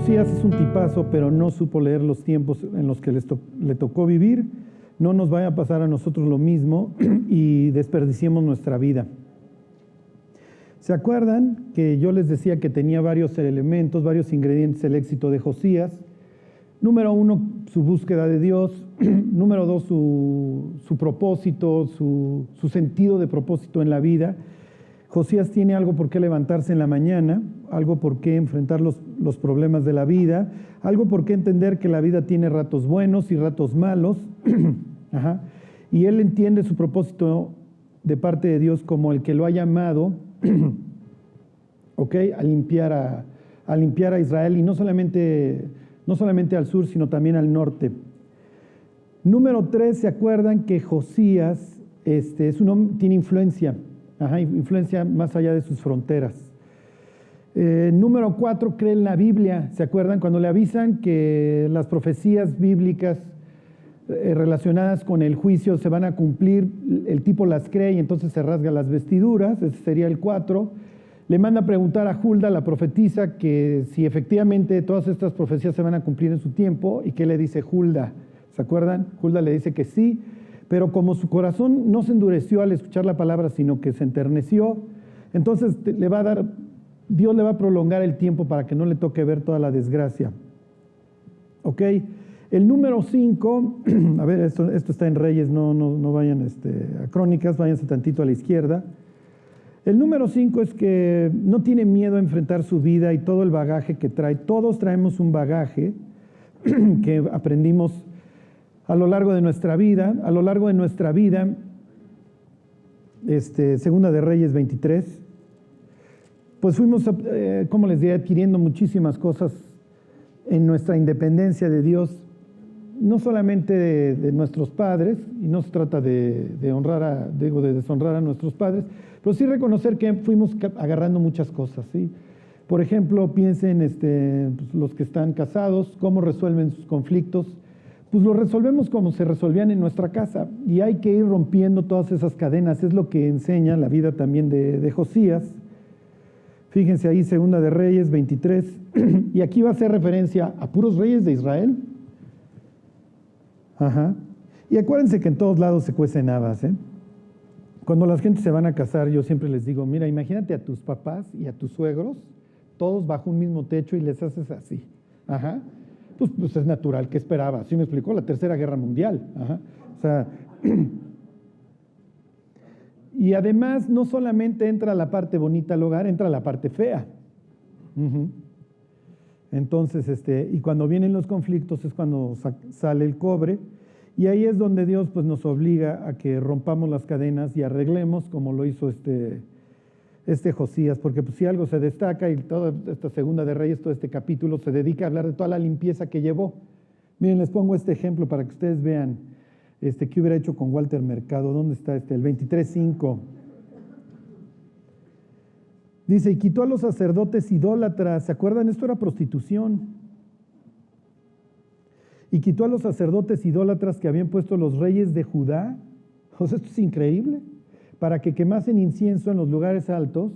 Josías es un tipazo, pero no supo leer los tiempos en los que le tocó vivir. No nos vaya a pasar a nosotros lo mismo y desperdiciemos nuestra vida. ¿Se acuerdan que yo les decía que tenía varios elementos, varios ingredientes el éxito de Josías? Número 1, su búsqueda de Dios. Número 2, su propósito, su sentido de propósito en la vida. Josías tiene algo por qué levantarse en la mañana, algo por qué enfrentar los problemas de la vida, algo por qué entender que la vida tiene ratos buenos y ratos malos. Ajá. Y él entiende su propósito de parte de Dios como el que lo ha llamado ¿okay? a limpiar a Israel, y no solamente al sur, sino también al norte. Número 3, ¿se acuerdan que Josías es un hombre, tiene influencia? Ajá, influencia más allá de sus fronteras. Número 4, cree en la Biblia. ¿Se acuerdan? Cuando le avisan que las profecías bíblicas relacionadas con el juicio se van a cumplir, el tipo las cree y entonces se rasga las vestiduras. Ese sería el 4. Le manda a preguntar a Hulda, la profetisa, que si efectivamente todas estas profecías se van a cumplir en su tiempo. ¿Y qué le dice Hulda? ¿Se acuerdan? Hulda le dice que sí, pero como su corazón no se endureció al escuchar la palabra, sino que se enterneció, entonces Dios le va a prolongar el tiempo para que no le toque ver toda la desgracia. ¿Ok? El número 5, a ver, esto está en Reyes, no vayan a Crónicas, váyanse tantito a la izquierda. El número 5 es que no tiene miedo a enfrentar su vida y todo el bagaje que trae. Todos traemos un bagaje que aprendimos a lo largo de nuestra vida. A lo largo de nuestra vida, Segunda de Reyes 23, pues fuimos, como les diría, adquiriendo muchísimas cosas en nuestra independencia de Dios, no solamente de nuestros padres, y no se trata de deshonrar a nuestros padres, pero sí reconocer que fuimos agarrando muchas cosas, ¿sí? Por ejemplo, piensen pues los que están casados, cómo resuelven sus conflictos. Pues los resolvemos como se resolvían en nuestra casa, y hay que ir rompiendo todas esas cadenas. Es lo que enseña la vida también de Josías. Fíjense ahí, Segunda de Reyes 23, y aquí va a hacer referencia a puros reyes de Israel. Ajá. Y acuérdense que en todos lados se cuecen habas, ¿eh? Cuando las gentes se van a casar, yo siempre les digo, mira, imagínate a tus papás y a tus suegros, todos bajo un mismo techo, y les haces así. Ajá. Pues es natural, ¿qué esperaba? ¿Sí me explicó? La Tercera Guerra Mundial. Ajá. O sea, y además no solamente entra la parte bonita al hogar, entra la parte fea. Entonces, y cuando vienen los conflictos es cuando sale el cobre, y ahí es donde Dios pues nos obliga a que rompamos las cadenas y arreglemos, como lo hizo Josías, porque pues si algo se destaca, y toda esta Segunda de Reyes, todo este capítulo se dedica a hablar de toda la limpieza que llevó. Miren, les pongo este ejemplo para que ustedes vean qué hubiera hecho con Walter Mercado. ¿Dónde está el 23:5? Dice, y quitó a los sacerdotes idólatras. ¿Se acuerdan? Esto era prostitución. Y quitó a los sacerdotes idólatras que habían puesto los reyes de Judá. O sea, esto es increíble. Para que quemasen incienso en los lugares altos,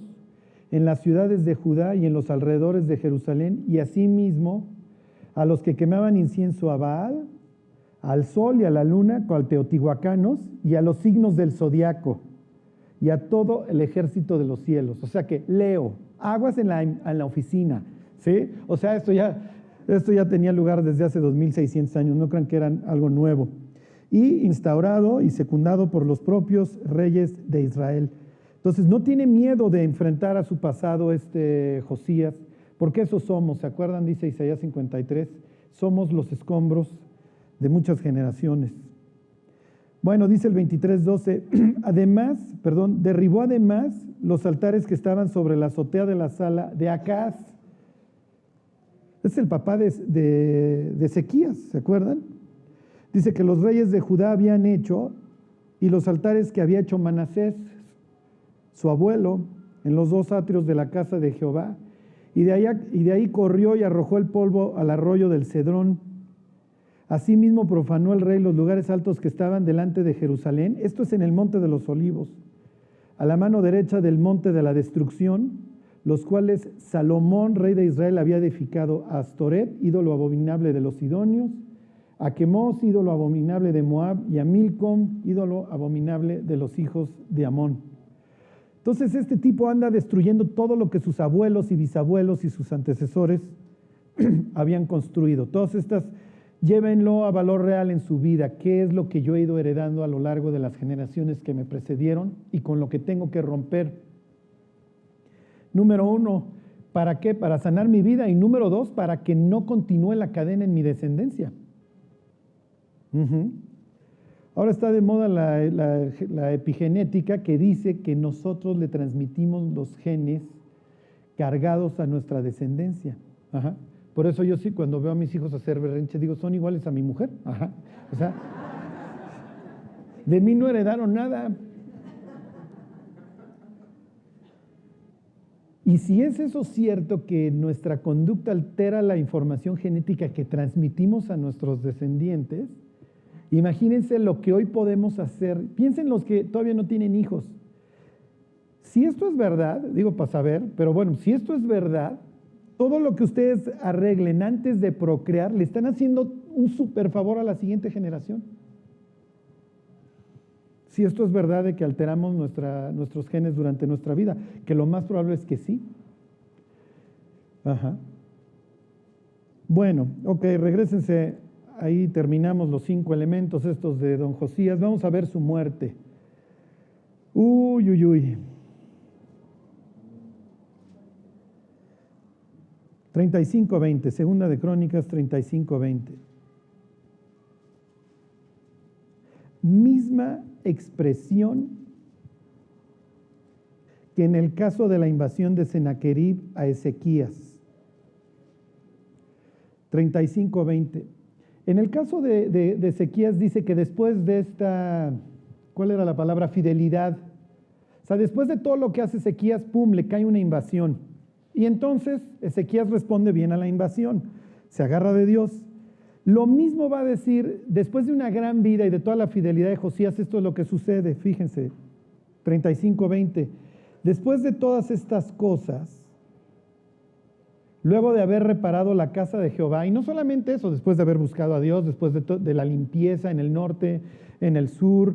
en las ciudades de Judá y en los alrededores de Jerusalén, y asimismo a los que quemaban incienso a Baal, al sol y a la luna, cual teotihuacanos, y a los signos del zodiaco, y a todo el ejército de los cielos. O sea que leo, aguas en la oficina, ¿sí? O sea, esto ya tenía lugar desde hace 2600 años, no crean que era algo nuevo. Y instaurado y secundado por los propios reyes de Israel. Entonces no tiene miedo de enfrentar a su pasado Josías, porque eso somos. ¿Se acuerdan? Dice Isaías 53, somos los escombros de muchas generaciones. Bueno, dice el 23:12, derribó además los altares que estaban sobre la azotea de la sala de Acaz. Es el papá de Ezequías, ¿se acuerdan? Dice que los reyes de Judá habían hecho, y los altares que había hecho Manasés, su abuelo, en los 2 atrios de la casa de Jehová, y de ahí corrió y arrojó el polvo al arroyo del Cedrón. Asimismo profanó el rey los lugares altos que estaban delante de Jerusalén. Esto es en el monte de los olivos, a la mano derecha del monte de la destrucción, los cuales Salomón, rey de Israel, había edificado a Astoret, ídolo abominable de los sidonios, a Quemos, ídolo abominable de Moab, y a Milcom, ídolo abominable de los hijos de Amón. Entonces este tipo anda destruyendo todo lo que sus abuelos y bisabuelos y sus antecesores habían construido. Todas estas, llévenlo a valor real en su vida. ¿Qué es lo que yo he ido heredando a lo largo de las generaciones que me precedieron y con lo que tengo que romper? Número 1, ¿para qué? Para sanar mi vida. Y número 2, para que no continúe la cadena en mi descendencia. Ahora está de moda la epigenética, que dice que nosotros le transmitimos los genes cargados a nuestra descendencia. Por eso yo sí, cuando veo a mis hijos hacer berrinche, digo, son iguales a mi mujer. O sea, de mí no heredaron nada. Y si es eso cierto, que nuestra conducta altera la información genética que transmitimos a nuestros descendientes, imagínense lo que hoy podemos hacer. Piensen los que todavía no tienen hijos. Si esto es verdad, digo para saber, pero bueno, si esto es verdad, todo lo que ustedes arreglen antes de procrear, le están haciendo un súper favor a la siguiente generación. Si esto es verdad de que alteramos nuestros genes durante nuestra vida, que lo más probable es que sí. Bueno, ok, regrésense. Ahí terminamos los 5 elementos estos de don Josías. Vamos a ver su muerte. Uy. 35:20, Segunda de Crónicas 35:20. Misma expresión que en el caso de la invasión de Sennacherib a Ezequías. 35:20. En el caso de Ezequías dice que después de esta, ¿cuál era la palabra? Fidelidad. O sea, después de todo lo que hace Ezequías, ¡pum!, le cae una invasión. Y entonces Ezequías responde bien a la invasión, se agarra de Dios. Lo mismo va a decir, después de una gran vida y de toda la fidelidad de Josías, esto es lo que sucede, fíjense, 35:20. Después de todas estas cosas, luego de haber reparado la casa de Jehová, y no solamente eso, después de haber buscado a Dios, después de la limpieza en el norte, en el sur,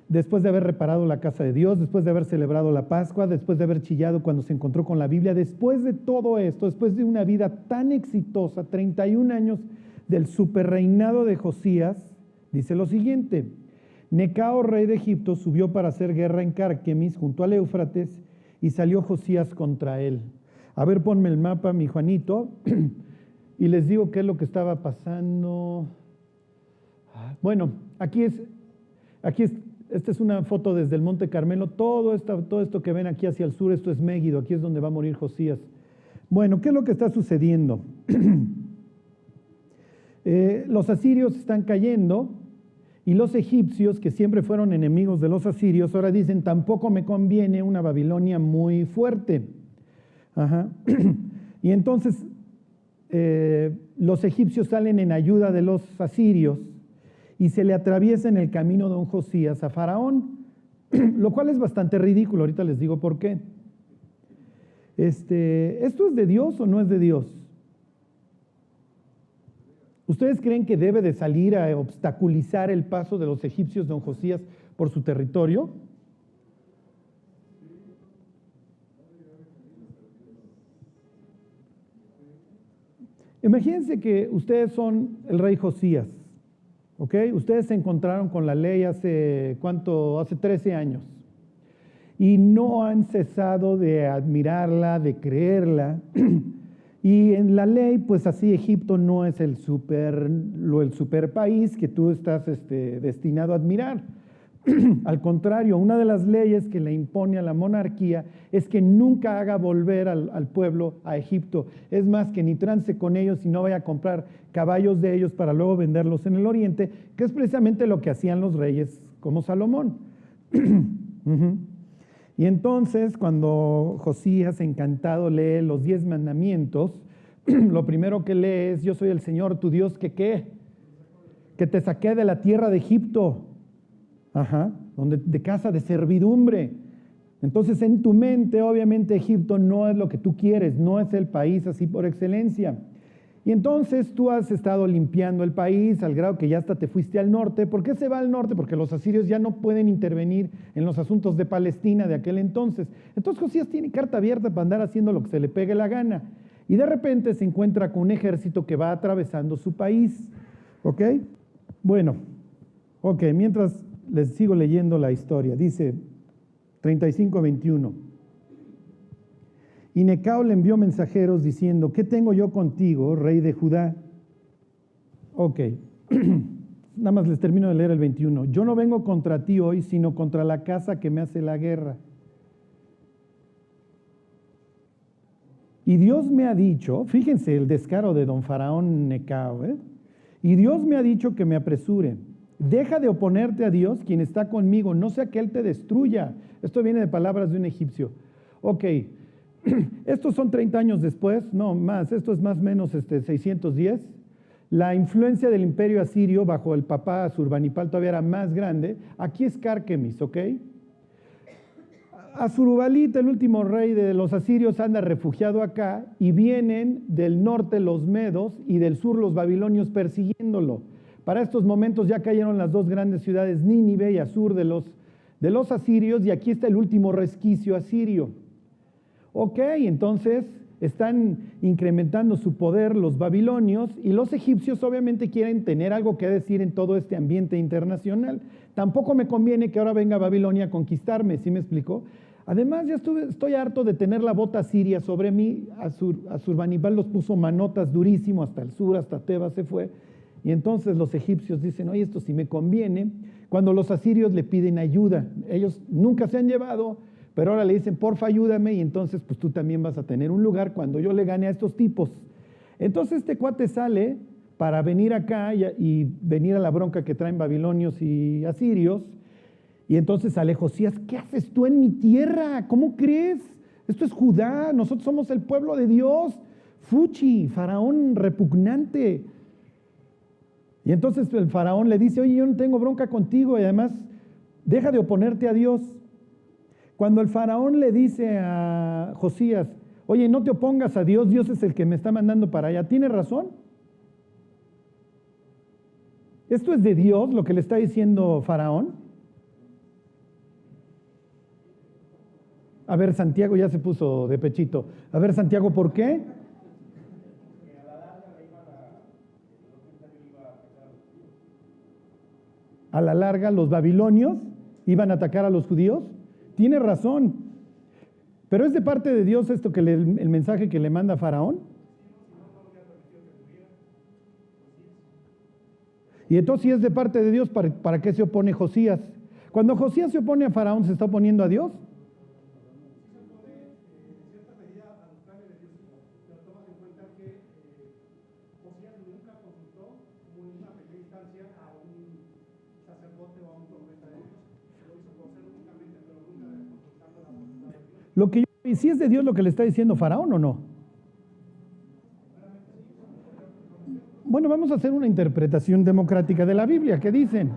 después de haber reparado la casa de Dios, después de haber celebrado la Pascua, después de haber chillado cuando se encontró con la Biblia, después de todo esto, después de una vida tan exitosa, 31 años del superreinado de Josías, dice lo siguiente: Necao, rey de Egipto, subió para hacer guerra en Carquemis, junto al Éufrates, y salió Josías contra él. A ver, ponme el mapa, mi Juanito, y les digo qué es lo que estaba pasando. Bueno, esta es una foto desde el Monte Carmelo. Todo esto que ven aquí hacia el sur, esto es Megiddo, aquí es donde va a morir Josías. Bueno, ¿qué es lo que está sucediendo? Los asirios están cayendo y los egipcios, que siempre fueron enemigos de los asirios, ahora dicen, tampoco me conviene una Babilonia muy fuerte. Y entonces los egipcios salen en ayuda de los asirios y se le atraviesa en el camino de don Josías a Faraón, lo cual es bastante ridículo. Ahorita les digo por qué. ¿Esto es de Dios o no es de Dios? ¿Ustedes creen que debe de salir a obstaculizar el paso de los egipcios don Josías por su territorio? Imagínense que ustedes son el rey Josías, ¿ok? Ustedes se encontraron con la ley hace 13 años y no han cesado de admirarla, de creerla. Y en la ley, pues así Egipto no es el super país que tú estás destinado a admirar. Al contrario, una de las leyes que le impone a la monarquía es que nunca haga volver al pueblo a Egipto. Es más, que ni trance con ellos y no vaya a comprar caballos de ellos para luego venderlos en el oriente, que es precisamente lo que hacían los reyes como Salomón. Y entonces, cuando Josías, encantado, lee los 10 mandamientos, lo primero que lee es: yo soy el Señor tu Dios que te saqué de la tierra de Egipto, de casa de servidumbre. Entonces en tu mente obviamente Egipto no es lo que tú quieres, no es el país así por excelencia. Y entonces tú has estado limpiando el país al grado que ya hasta te fuiste al norte. ¿Por qué se va al norte? Porque los asirios ya no pueden intervenir en los asuntos de Palestina de aquel entonces. Entonces Josías tiene carta abierta para andar haciendo lo que se le pegue la gana. Y de repente se encuentra con un ejército que va atravesando su país. ¿Ok? Bueno, ok, mientras les sigo leyendo la historia. Dice 35-21. Y Necao le envió mensajeros diciendo, ¿qué tengo yo contigo, rey de Judá? Ok, nada más les termino de leer el 21. Yo no vengo contra ti hoy, sino contra la casa que me hace la guerra. Y Dios me ha dicho, fíjense el descaro de don Faraón Necao, y Dios me ha dicho que me apresure. Deja de oponerte a Dios, quien está conmigo, no sea que Él te destruya. Esto viene de palabras de un egipcio. Ok, estos son 30 años después, no más, esto es más o menos 610. La influencia del imperio asirio bajo el papá Asurbanipal todavía era más grande. Aquí es Cárquemis, ¿ok? Asurbanipal, el último rey de los asirios, anda refugiado acá y vienen del norte los medos y del sur los babilonios persiguiéndolo. Para estos momentos ya cayeron las dos grandes ciudades, Nínive y Asur, de los asirios, y aquí está el último resquicio asirio. Ok, entonces están incrementando su poder los babilonios y los egipcios obviamente quieren tener algo que decir en todo este ambiente internacional. Tampoco me conviene que ahora venga Babilonia a conquistarme, ¿sí me explicó? Además ya estoy harto de tener la bota siria sobre mí. Asurbanipal los puso manotas durísimo hasta el sur, hasta Tebas se fue. Y entonces los egipcios dicen, oye, esto sí me conviene. Cuando los asirios le piden ayuda, ellos nunca se han llevado, pero ahora le dicen, porfa, ayúdame, y entonces pues tú también vas a tener un lugar cuando yo le gane a estos tipos. Entonces este cuate sale para venir acá y venir a la bronca que traen babilonios y asirios, y entonces sale Josías, ¿qué haces tú en mi tierra? ¿Cómo crees? Esto es Judá, nosotros somos el pueblo de Dios. Fuchi, faraón repugnante. Y entonces el faraón le dice, oye, yo no tengo bronca contigo y además deja de oponerte a Dios. Cuando el faraón le dice a Josías, oye, no te opongas a Dios, Dios es el que me está mandando para allá, ¿tiene razón? ¿Esto es de Dios lo que le está diciendo faraón? A ver, Santiago ya se puso de pechito. A ver, Santiago, ¿por qué? A la larga los babilonios iban a atacar a los judíos. Tiene razón. Pero es de parte de Dios esto que el mensaje que le manda Faraón. Y entonces si es de parte de Dios, ¿para qué se opone Josías? Cuando Josías se opone a Faraón, ¿se está oponiendo a Dios? Lo que ¿y si es de Dios lo que le está diciendo Faraón o no? Bueno, vamos a hacer una interpretación democrática de la Biblia. ¿Qué dicen?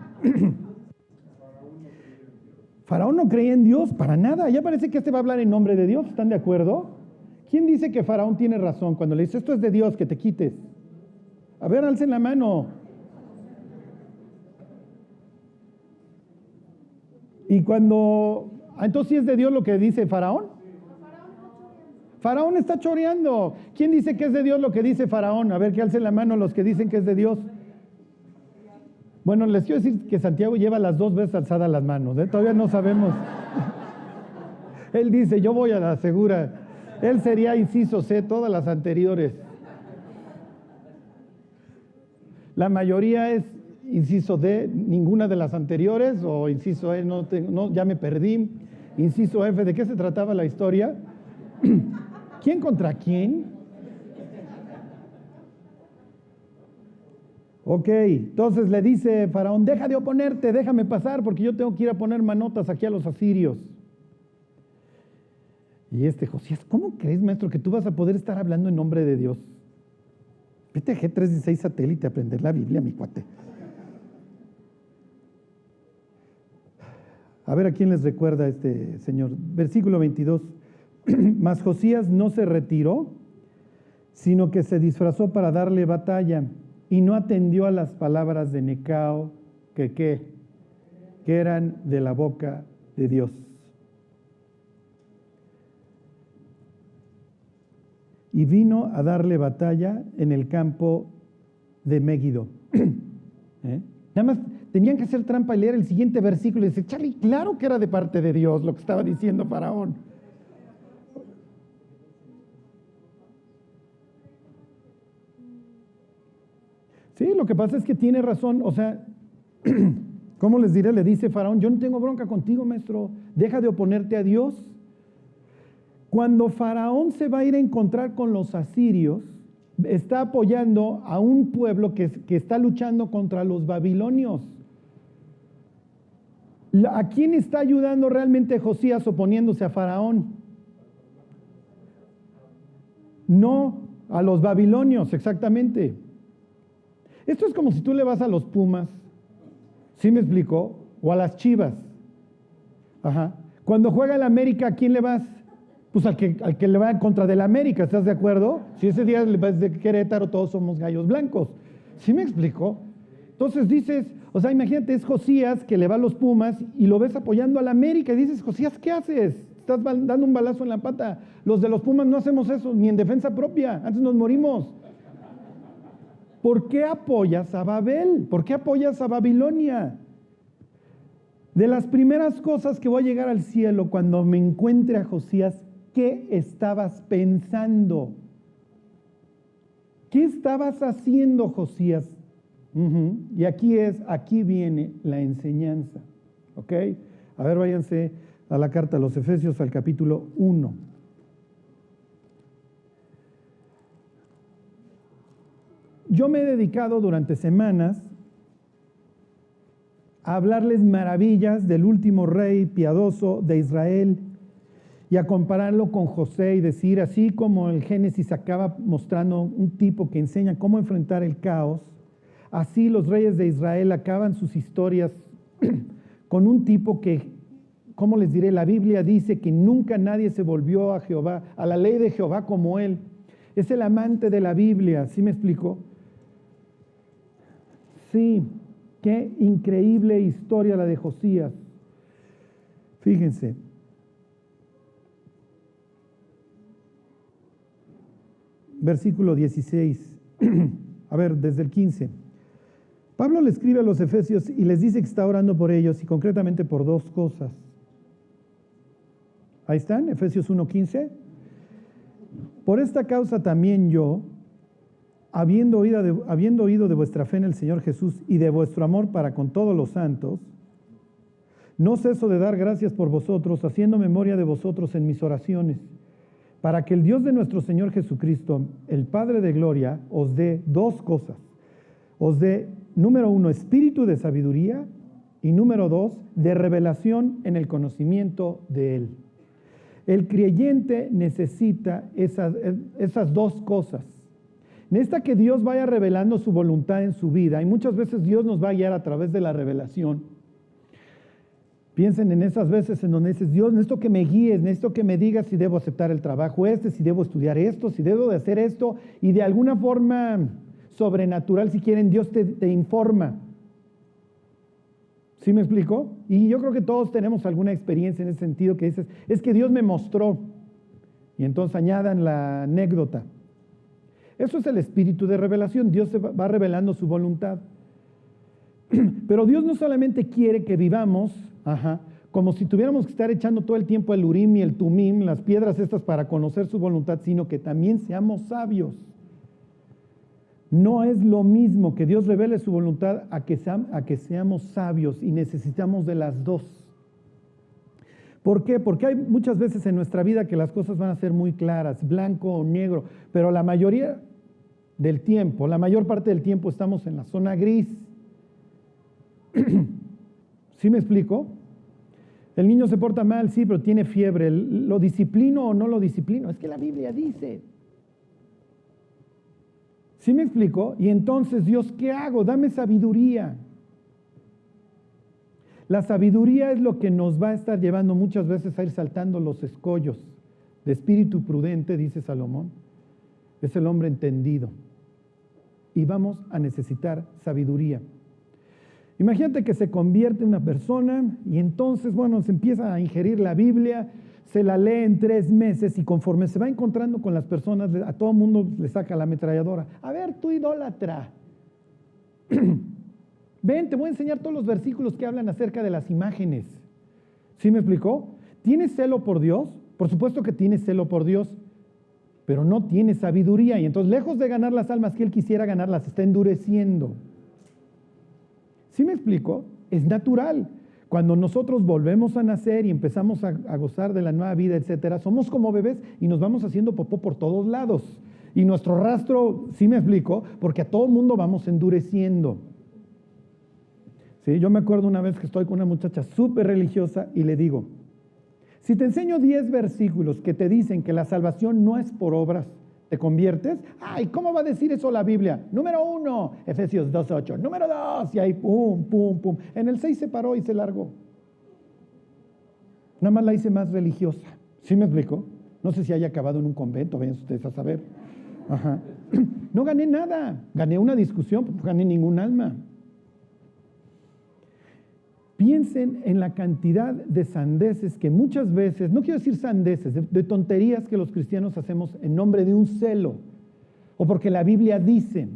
Faraón no creía en Dios para nada. Ya parece que este va a hablar en nombre de Dios. ¿Están de acuerdo? ¿Quién dice que Faraón tiene razón cuando le dice esto es de Dios, que te quites? A ver, alcen la mano. Y cuando... entonces, ¿sí es de Dios lo que dice Faraón? Faraón está choreando. ¿Quién dice que es de Dios lo que dice Faraón? A ver, que alcen la mano los que dicen que es de Dios. Bueno, les quiero decir que Santiago lleva las 2 veces alzadas las manos, todavía no sabemos. Él dice, yo voy a la segura. Él sería inciso C, todas las anteriores. La mayoría es inciso D, ninguna de las anteriores, o inciso E, no, ya me perdí. Inciso F, ¿de qué se trataba la historia? ¿Quién contra quién? Ok, entonces le dice Faraón, deja de oponerte, déjame pasar porque yo tengo que ir a poner manotas aquí a los asirios. Y Josías, ¿cómo crees, maestro, que tú vas a poder estar hablando en nombre de Dios? Vete a G316 satélite a aprender la Biblia, mi cuate. A ver a quién les recuerda este señor. Versículo 22. Mas Josías no se retiró, sino que se disfrazó para darle batalla y no atendió a las palabras de Necao, que eran de la boca de Dios. Y vino a darle batalla en el campo de Megiddo. Nada más tenían que hacer trampa y leer el siguiente versículo y decir, Charlie, claro que era de parte de Dios lo que estaba diciendo Faraón. Sí, lo que pasa es que tiene razón, o sea, ¿cómo les diré? Le dice Faraón, yo no tengo bronca contigo, maestro, deja de oponerte a Dios. Cuando Faraón se va a ir a encontrar con los asirios, está apoyando a un pueblo que está luchando contra los babilonios. ¿A quién está ayudando realmente Josías oponiéndose a Faraón? No, a los babilonios, exactamente. Esto es como si tú le vas a los Pumas, ¿sí me explicó? O a las Chivas. Ajá. Cuando juega el América, ¿a quién le vas? Pues al que le va en contra del América, ¿estás de acuerdo? Si ese día le vas de Querétaro, todos somos gallos blancos. ¿Sí me explicó? Entonces dices, o sea, imagínate, es Josías que le va a los Pumas y lo ves apoyando al América y dices, Josías, ¿qué haces? Estás dando un balazo en la pata. Los de los Pumas no hacemos eso, ni en defensa propia, antes nos morimos. ¿Por qué apoyas a Babel? ¿Por qué apoyas a Babilonia? De las primeras cosas que voy a llegar al cielo cuando me encuentre a Josías, ¿qué estabas pensando? ¿Qué estabas haciendo, Josías? Y aquí viene la enseñanza. ¿Ok? A ver, váyanse a la carta a los Efesios, al capítulo 1. Yo me he dedicado durante semanas a hablarles maravillas del último rey piadoso de Israel y a compararlo con José y decir, así como el Génesis acaba mostrando un tipo que enseña cómo enfrentar el caos, así los reyes de Israel acaban sus historias con un tipo que, ¿cómo les diré? La Biblia dice que nunca nadie se volvió a Jehová, a la ley de Jehová como él. Es el amante de la Biblia, ¿sí me explico? Sí, qué increíble historia la de Josías. Fíjense. Versículo 16. A ver, desde el 15. Pablo le escribe a los Efesios y les dice que está orando por ellos y concretamente por dos cosas. Ahí están, Efesios 1:15. Por esta causa también yo, habiendo oído de vuestra fe en el Señor Jesús y de vuestro amor para con todos los santos, no ceso de dar gracias por vosotros, haciendo memoria de vosotros en mis oraciones, para que el Dios de nuestro Señor Jesucristo, el Padre de gloria, os dé dos cosas. Os dé, número 1, espíritu de sabiduría y número 2, de revelación en el conocimiento de Él. El creyente necesita esas dos cosas. Necesita que Dios vaya revelando su voluntad en su vida y muchas veces Dios nos va a guiar a través de la revelación. Piensen en esas veces en donde dices, Dios, necesito que me guíes, necesito que me digas si debo aceptar el trabajo si debo estudiar esto, si debo de hacer esto, y de alguna forma sobrenatural, si quieren, Dios te informa. ¿Sí me explico? Y yo creo que todos tenemos alguna experiencia en ese sentido que dices, es que Dios me mostró, y entonces añadan la anécdota. Eso es el espíritu de revelación, Dios se va revelando su voluntad. Pero Dios no solamente quiere que vivamos, como si tuviéramos que estar echando todo el tiempo el Urim y el Tumim, las piedras estas para conocer su voluntad, sino que también seamos sabios. No es lo mismo que Dios revele su voluntad a que seamos sabios, y necesitamos de las dos. ¿Por qué? Porque hay muchas veces en nuestra vida que las cosas van a ser muy claras, blanco o negro, pero la mayoría del tiempo, la mayor parte del tiempo estamos en la zona gris. ¿Sí me explico? El niño se porta mal, sí, pero tiene fiebre. ¿Lo disciplino o no lo disciplino? Es que la Biblia dice. ¿Sí me explico? Y entonces, Dios, ¿qué hago? Dame sabiduría. La sabiduría es lo que nos va a estar llevando muchas veces a ir saltando los escollos. De espíritu prudente, dice Salomón, es el hombre entendido. Y vamos a necesitar sabiduría. Imagínate que se convierte en una persona y entonces, se empieza a ingerir la Biblia, se la lee en 3 meses y conforme se va encontrando con las personas, a todo mundo le saca la ametralladora. A ver, tú idólatra. Ven, te voy a enseñar todos los versículos que hablan acerca de las imágenes. ¿Sí me explicó? ¿Tienes celo por Dios? Por supuesto que tienes celo por Dios, pero no tienes sabiduría. Y entonces, lejos de ganar las almas que él quisiera ganar, las está endureciendo. ¿Sí me explico? Es natural. Cuando nosotros volvemos a nacer y empezamos a gozar de la nueva vida, etcétera, somos como bebés y nos vamos haciendo popó por todos lados. Y nuestro rastro, ¿sí me explico? Porque a todo mundo vamos endureciendo. ¿Sí? Yo me acuerdo una vez que estoy con una muchacha súper religiosa y le digo, si te enseño 10 versículos que te dicen que la salvación no es por obras, ¿te conviertes? Ay, ¿cómo va a decir eso la Biblia? Número 1, Efesios 2:8. Número 2, y ahí pum, pum, pum. En el 6 se paró y se largó. Nada más la hice más religiosa. ¿Sí me explico? No sé si haya acabado en un convento, vayan ustedes a saber. Ajá. No gané nada. Gané una discusión, pero no gané ningún alma. Piensen en la cantidad de sandeces que muchas veces, no quiero decir sandeces, de tonterías que los cristianos hacemos en nombre de un celo o porque la Biblia dice.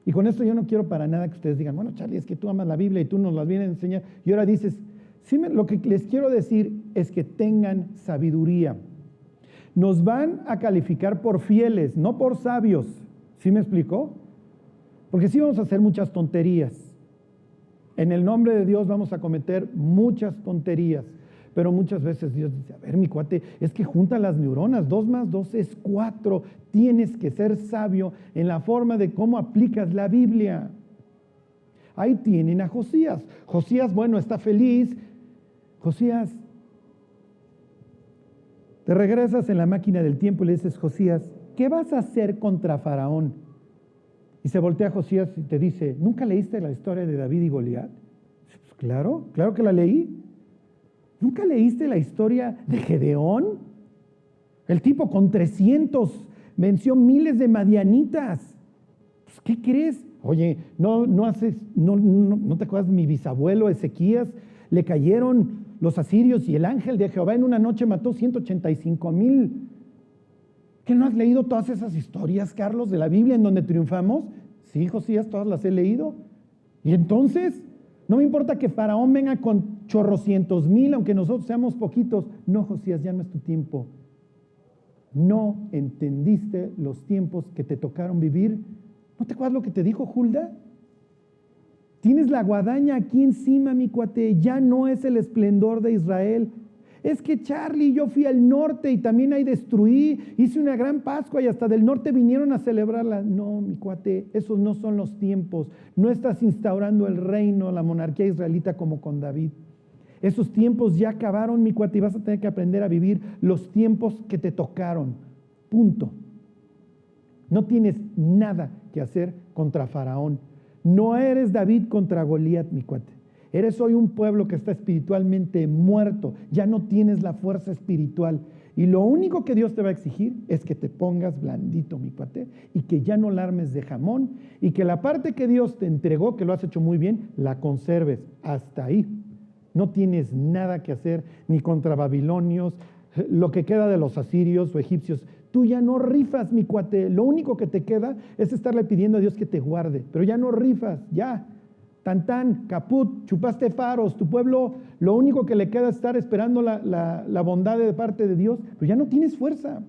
Y con esto yo no quiero para nada que ustedes digan, bueno, Charlie, es que tú amas la Biblia y tú nos la vienes a enseñar. Y ahora dices, lo que les quiero decir es que tengan sabiduría. Nos van a calificar por fieles, no por sabios. ¿Sí me explicó? Porque sí vamos a hacer muchas tonterías. En el nombre de Dios vamos a cometer muchas tonterías, pero muchas veces Dios dice, a ver, mi cuate, es que junta las neuronas, 2 más 2 es 4, tienes que ser sabio en la forma de cómo aplicas la Biblia. Ahí tienen a Josías. Josías, está feliz. Josías, te regresas en la máquina del tiempo y le dices, Josías, ¿qué vas a hacer contra Faraón? Y se voltea a Josías y te dice, ¿nunca leíste la historia de David y Goliat? Pues claro que la leí. ¿Nunca leíste la historia de Gedeón? El tipo con 300 venció miles de madianitas. Pues, ¿qué crees? Oye, no te acuerdas, mi bisabuelo Ezequías, le cayeron los asirios y el ángel de Jehová en una noche mató 185,000. ¿Qué no has leído todas esas historias, Carlos, de la Biblia en donde triunfamos? Sí, Josías, todas las he leído. Y entonces, no me importa que Faraón venga con chorrocientos mil, aunque nosotros seamos poquitos. No, Josías, ya no es tu tiempo. No entendiste los tiempos que te tocaron vivir. ¿No te acuerdas lo que te dijo Hulda? Tienes la guadaña aquí encima, mi cuate. Ya no es el esplendor de Israel. Es que Charlie, yo fui al norte y también ahí destruí, hice una gran Pascua y hasta del norte vinieron a celebrarla. No, mi cuate, esos no son los tiempos. No estás instaurando el reino, la monarquía israelita como con David. Esos tiempos ya acabaron, mi cuate, y vas a tener que aprender a vivir los tiempos que te tocaron. Punto. No tienes nada que hacer contra Faraón. No eres David contra Goliat, mi cuate. Eres hoy un pueblo que está espiritualmente muerto. Ya no tienes la fuerza espiritual. Y lo único que Dios te va a exigir es que te pongas blandito, mi cuate, y que ya no la armes de jamón, y que la parte que Dios te entregó, que lo has hecho muy bien, la conserves. Hasta ahí. No tienes nada que hacer ni contra babilonios, lo que queda de los asirios o egipcios. Tú ya no rifas, mi cuate. Lo único que te queda es estarle pidiendo a Dios que te guarde. Pero ya no rifas, ya. Tan, caput, chupaste faros, tu pueblo, lo único que le queda es estar esperando la bondad de parte de Dios, pero ya no tienes fuerza.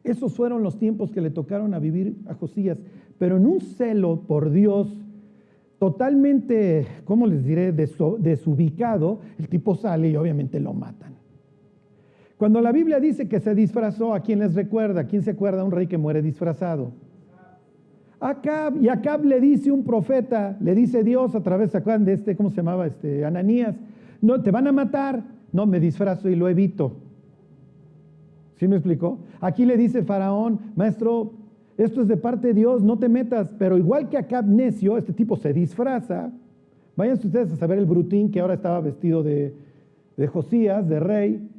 Esos fueron los tiempos que le tocaron a vivir a Josías, pero en un celo por Dios totalmente, ¿cómo les diré?, desubicado, el tipo sale y obviamente lo matan. Cuando la Biblia dice que se disfrazó, ¿a quién les recuerda? ¿A quién se acuerda de un rey que muere disfrazado? Acab, y Acab le dice un profeta, le dice Dios a través, ¿se acuerdan de cómo se llamaba? Ananías, no, te van a matar, no, me disfrazo y lo evito. ¿Sí me explicó? Aquí le dice Faraón, maestro, esto es de parte de Dios, no te metas, pero igual que Acab necio, este tipo se disfraza Váyanse ustedes a saber el Brutín, que ahora estaba vestido de Josías, de rey,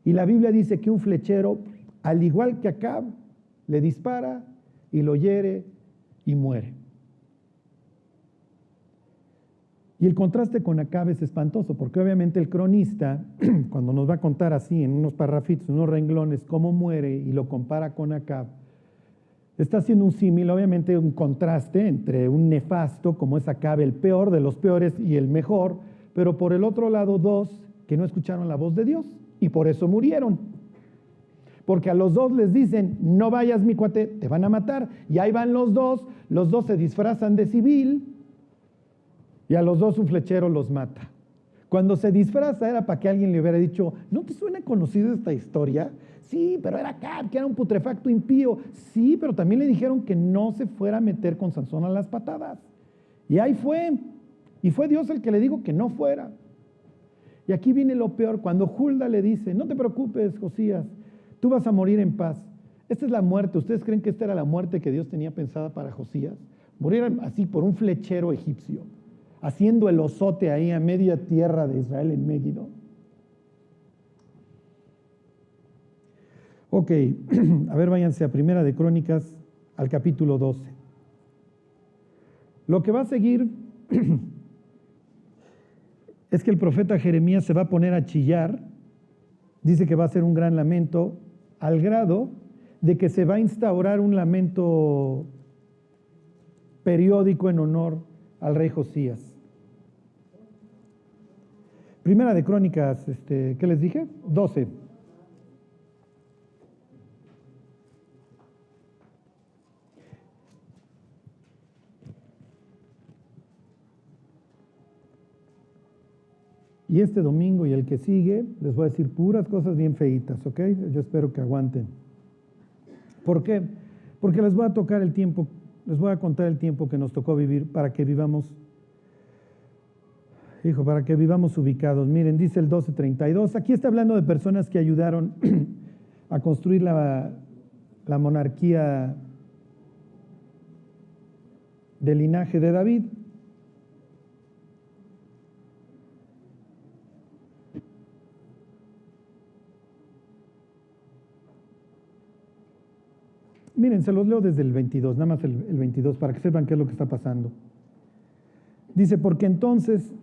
y la Biblia dice que un flechero, al igual que Acab, le dispara y lo hiere y muere. Y el contraste con Acab es espantoso, porque obviamente el cronista, cuando nos va a contar así, en unos parrafitos, en unos renglones, cómo muere y lo compara con Acab, está haciendo un símil, obviamente un contraste entre un nefasto, como es Acab, el peor de los peores, y el mejor, pero por el otro lado dos que no escucharon la voz de Dios, y por eso murieron. Porque a los dos les dicen, no vayas mi cuate, te van a matar, y ahí van los dos se disfrazan de civil, y a los dos un flechero los mata. Cuando se disfraza era para que alguien le hubiera dicho, ¿no te suena conocida esta historia? Sí, pero era Acab, que era un putrefacto impío. Sí, pero también le dijeron que no se fuera a meter con Sansón a las patadas. Y ahí fue. Y fue Dios el que le dijo que no fuera. Y aquí viene lo peor, cuando Hulda le dice, no te preocupes, Josías, tú vas a morir en paz. Esta es la muerte. ¿Ustedes creen que esta era la muerte que Dios tenía pensada para Josías? Morir así por un flechero egipcio, haciendo el osote ahí a media tierra de Israel en Megiddo. Ok, a ver, váyanse a Primera de Crónicas, al capítulo 12. Lo que va a seguir es que el profeta Jeremías se va a poner a chillar, dice que va a ser un gran lamento, al grado de que se va a instaurar un lamento periódico en honor al rey Josías. Primera de Crónicas, ¿qué les dije? 12. Y este domingo y el que sigue, les voy a decir puras cosas bien feitas, ¿ok? Yo espero que aguanten. ¿Por qué? Porque les voy a tocar el tiempo, les voy a contar el tiempo que nos tocó vivir para que vivamos, para que vivamos ubicados. Miren, dice el 12:32, aquí está hablando de personas que ayudaron a construir la monarquía del linaje de David. Miren, se los leo desde el 22, nada más el 22, para que sepan qué es lo que está pasando. Dice, porque entonces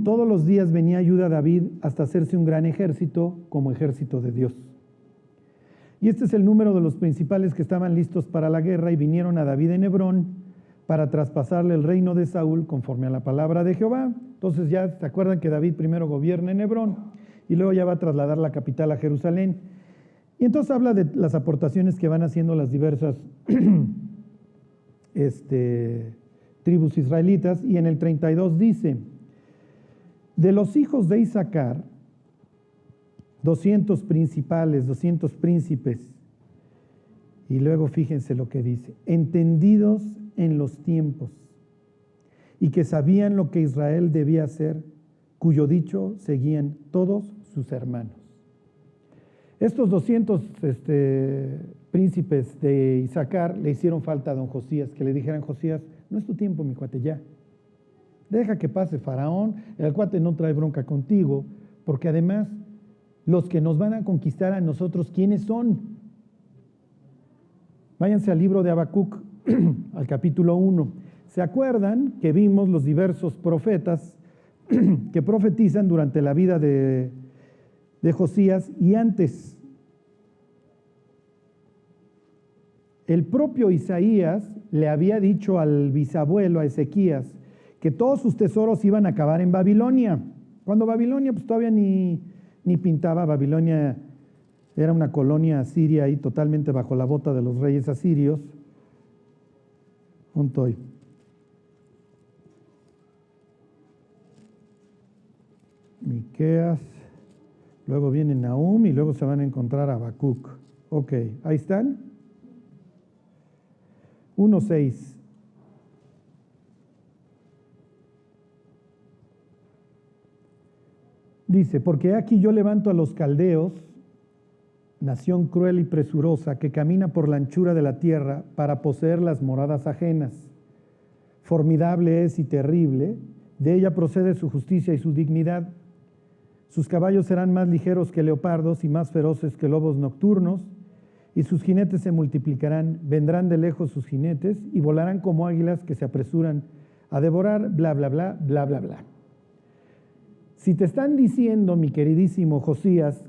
todos los días venía ayuda a David hasta hacerse un gran ejército como ejército de Dios. Y este es el número de los principales que estaban listos para la guerra y vinieron a David en Hebrón para traspasarle el reino de Saúl conforme a la palabra de Jehová. Entonces ya se acuerdan que David primero gobierna en Hebrón y luego ya va a trasladar la capital a Jerusalén. Y entonces habla de las aportaciones que van haciendo las diversas tribus israelitas, y en el 32 dice, de los hijos de Isaacar, 200 principales, 200 príncipes, y luego fíjense lo que dice, entendidos en los tiempos, y que sabían lo que Israel debía hacer, cuyo dicho seguían todos sus hermanos. Estos 200 príncipes de Isaacar le hicieron falta a don Josías, que le dijeran, Josías, no es tu tiempo, mi cuate, ya. Deja que pase Faraón, el cuate no trae bronca contigo, porque además, los que nos van a conquistar a nosotros, ¿quiénes son? Váyanse al libro de Habacuc, al capítulo 1. ¿Se acuerdan que vimos los diversos profetas que profetizan durante la vida de Josías y antes? El propio Isaías le había dicho al bisabuelo, a Ezequías, que todos sus tesoros iban a acabar en Babilonia. Cuando Babilonia pues todavía ni pintaba, Babilonia era una colonia asiria ahí totalmente bajo la bota de los reyes asirios. ¿Dónde estoy? Miqueas, luego viene Nahum y luego se van a encontrar a Habacuc. Ok, ahí están. 1:6. Dice, porque aquí yo levanto a los caldeos, nación cruel y presurosa, que camina por la anchura de la tierra para poseer las moradas ajenas. Formidable es y terrible, De ella procede su justicia y su dignidad. Sus caballos serán más ligeros que leopardos y más feroces que lobos nocturnos, y sus jinetes se multiplicarán, vendrán de lejos sus jinetes y volarán como águilas que se apresuran a devorar, bla, bla, bla, bla, bla, bla. Si te están diciendo, mi queridísimo Josías,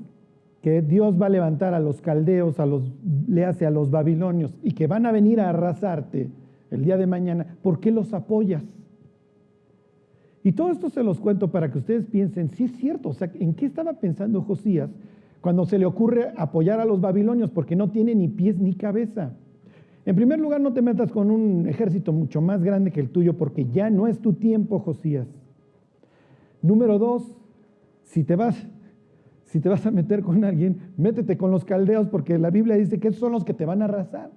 que Dios va a levantar a los caldeos, a los babilonios, y que van a venir a arrasarte el día de mañana, ¿por qué los apoyas? Y todo esto se los cuento para que ustedes piensen, sí es cierto, o sea, ¿en qué estaba pensando Josías cuando se le ocurre apoyar a los babilonios? Porque no tiene ni pies ni cabeza. En primer lugar, no te metas con un ejército mucho más grande que el tuyo, porque ya no es tu tiempo, Josías. Número dos, si te vas a meter con alguien, métete con los caldeos, porque la Biblia dice que esos son los que te van a arrasar.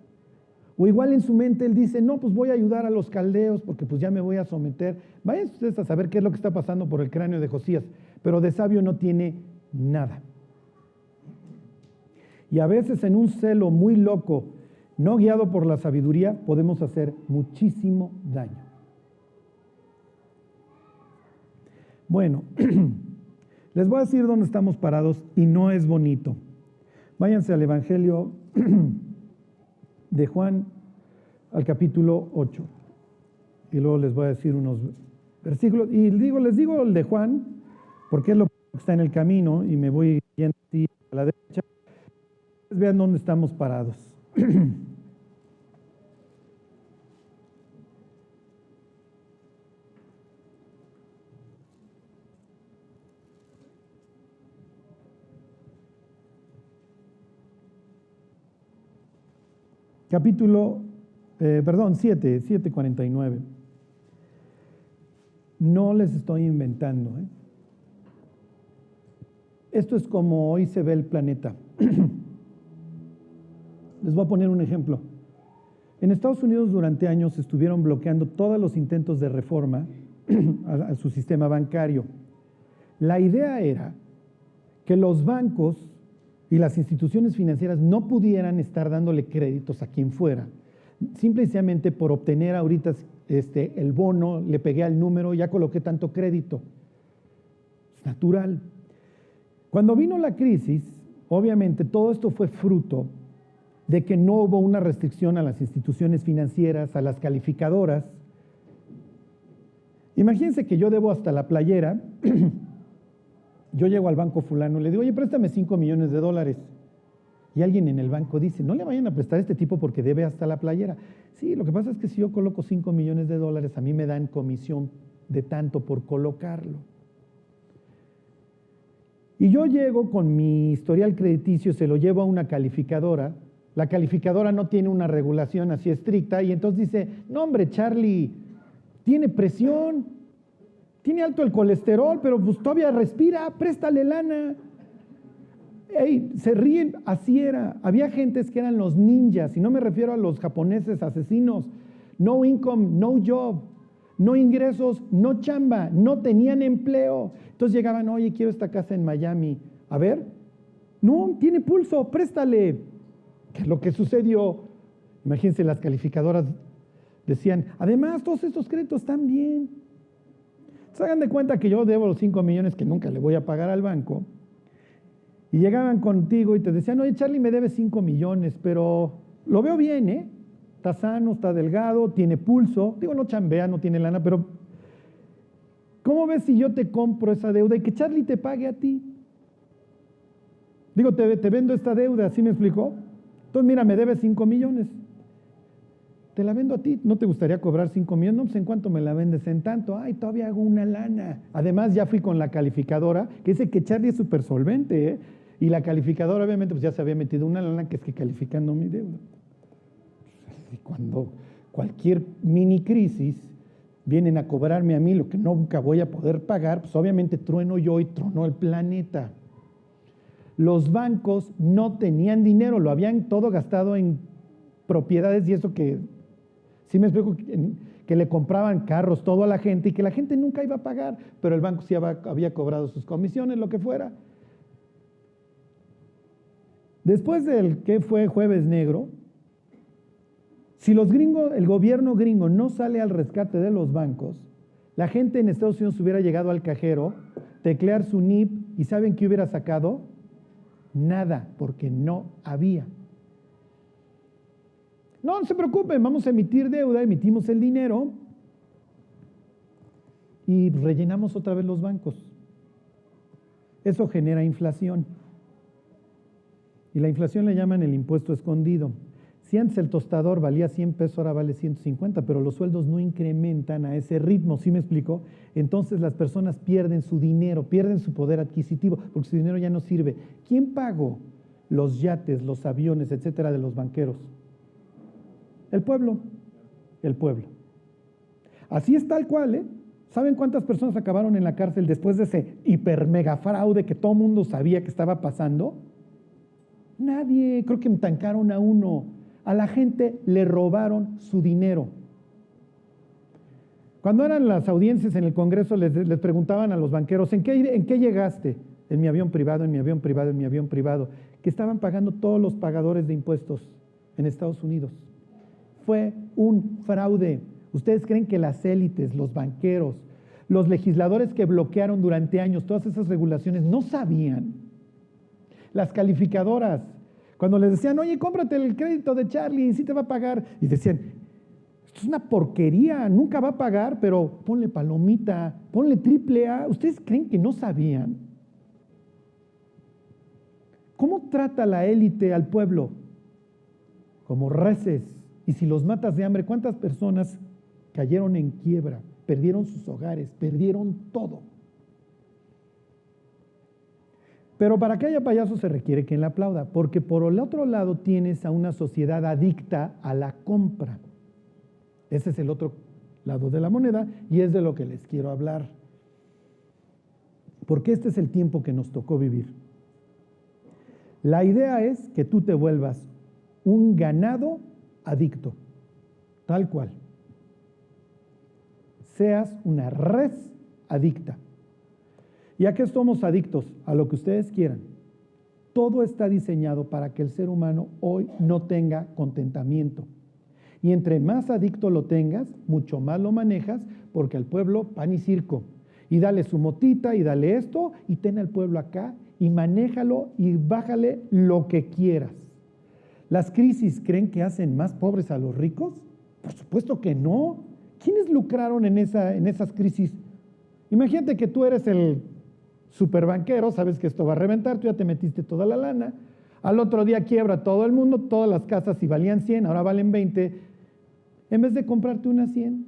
O igual en su mente él dice, no, pues voy a ayudar a los caldeos porque pues ya me voy a someter. Vayan ustedes a saber qué es lo que está pasando por el cráneo de Josías, pero de sabio no tiene nada. Y a veces en un celo muy loco, no guiado por la sabiduría, podemos hacer muchísimo daño. Bueno, les voy a decir dónde estamos parados y no es bonito. Váyanse al Evangelio de Juan, al capítulo 8. Y luego les voy a decir unos versículos. Y les digo el de Juan, porque es lo que está en el camino y me voy yendo a la derecha. Vean dónde estamos parados. Capítulo, 7:49. No les estoy inventando. Esto es como hoy se ve el planeta. Les voy a poner un ejemplo. En Estados Unidos durante años estuvieron bloqueando todos los intentos de reforma a su sistema bancario. La idea era que los bancos y las instituciones financieras no pudieran estar dándole créditos a quien fuera, simple y sencillamente por obtener ahorita el bono, le pegué al número, ya coloqué tanto crédito. Es natural. Cuando vino la crisis, obviamente todo esto fue fruto de que no hubo una restricción a las instituciones financieras, a las calificadoras. Imagínense que yo debo hasta la playera. Yo llego al banco fulano, le digo, oye, préstame $5 millones. Y alguien en el banco dice, no le vayan a prestar a este tipo porque debe hasta la playera. Sí, lo que pasa es que si yo coloco $5 millones, a mí me dan comisión de tanto por colocarlo. Y yo llego con mi historial crediticio, se lo llevo a una calificadora. La calificadora no tiene una regulación así estricta y entonces dice, no hombre, Charlie, tiene presión, tiene alto el colesterol, pero pues todavía respira, préstale lana. Ey, se ríen, así era. Había gentes que eran los ninjas, y no me refiero a los japoneses asesinos. No income, no job, no ingresos, no chamba, no tenían empleo. Entonces llegaban, oye, quiero esta casa en Miami. A ver, no, tiene pulso, préstale. ¿Qué es lo que sucedió? Imagínense, las calificadoras decían, además, todos estos créditos están bien. Se hagan de cuenta que yo debo los 5 millones que nunca le voy a pagar al banco. Y llegaban contigo y te decían, oye, Charlie, me debe 5 millones, pero lo veo bien, ¿eh? Está sano, está delgado, tiene pulso. Digo, no chambea, no tiene lana, pero ¿cómo ves si yo te compro esa deuda y que Charlie te pague a ti? Digo, te vendo esta deuda, ¿sí me explicó? Entonces, mira, me debes 5 millones. Te la vendo a ti. ¿No te gustaría cobrar 5 millones? No, pues ¿en cuánto me la vendes? En tanto. Ay, todavía hago una lana. Además, ya fui con la calificadora, que dice que Charlie es súper solvente, ¿eh? Y la calificadora, obviamente, pues ya se había metido una lana, que es que calificando mi deuda. Y cuando cualquier mini crisis vienen a cobrarme a mí lo que nunca voy a poder pagar, pues obviamente trueno yo y tronó el planeta. Los bancos no tenían dinero, lo habían todo gastado en propiedades y eso que, sí me explico, que le compraban carros, todo a la gente y que la gente nunca iba a pagar, pero el banco sí había cobrado sus comisiones, lo que fuera. Después del que fue Jueves Negro, si el gobierno gringo no sale al rescate de los bancos, La gente en Estados Unidos hubiera llegado al cajero, teclear su NIP y ¿saben qué hubiera sacado? Nada, porque no había. No se preocupen, vamos a emitir deuda, emitimos el dinero y rellenamos otra vez los bancos. Eso genera inflación. Y la inflación le llaman el impuesto escondido. Si antes el tostador valía 100 pesos, ahora vale 150, pero los sueldos no incrementan a ese ritmo, ¿sí me explico? Entonces las personas pierden su dinero, pierden su poder adquisitivo, porque su dinero ya no sirve. ¿Quién pagó los yates, los aviones, etcétera, de los banqueros? El pueblo. El pueblo. Así es tal cual, ¿eh? ¿Saben cuántas personas acabaron en la cárcel después de ese hiper mega fraude que todo el mundo sabía que estaba pasando? Nadie. Creo que entancaron a uno. A la gente le robaron su dinero. Cuando eran las audiencias en el Congreso, les preguntaban a los banqueros, ¿en qué llegaste? En mi avión privado, en mi avión privado, en mi avión privado. Que estaban pagando todos los pagadores de impuestos en Estados Unidos. Fue un fraude. ¿Ustedes creen que las élites, los banqueros, los legisladores que bloquearon durante años todas esas regulaciones no sabían? Las calificadoras, cuando les decían, oye, cómprate el crédito de Charlie y sí te va a pagar, y decían, esto es una porquería, nunca va a pagar, pero ponle palomita, ponle AAA. ¿Ustedes creen que no sabían? ¿Cómo trata la élite al pueblo? Como reces. Y si los matas de hambre, ¿cuántas personas cayeron en quiebra, perdieron sus hogares, perdieron todo? Pero para que haya payaso se requiere quien le aplauda, porque por el otro lado tienes a una sociedad adicta a la compra. Ese es el otro lado de la moneda y es de lo que les quiero hablar. Porque este es el tiempo que nos tocó vivir. La idea es que tú te vuelvas un ganado adicto, tal cual. Seas una res adicta. ¿Y a qué somos adictos? A lo que ustedes quieran. Todo está diseñado para que el ser humano hoy no tenga contentamiento. Y entre más adicto lo tengas, mucho más lo manejas, porque al pueblo pan y circo. Y dale su motita y dale esto y ten al pueblo acá y manéjalo y bájale lo que quieras. ¿Las crisis creen que hacen más pobres a los ricos? Por supuesto que no. ¿Quiénes lucraron en esas crisis? Imagínate que tú eres el superbanquero, sabes que esto va a reventar, tú ya te metiste toda la lana, al otro día quiebra todo el mundo, todas las casas si valían 100, ahora valen 20, en vez de comprarte unas 100,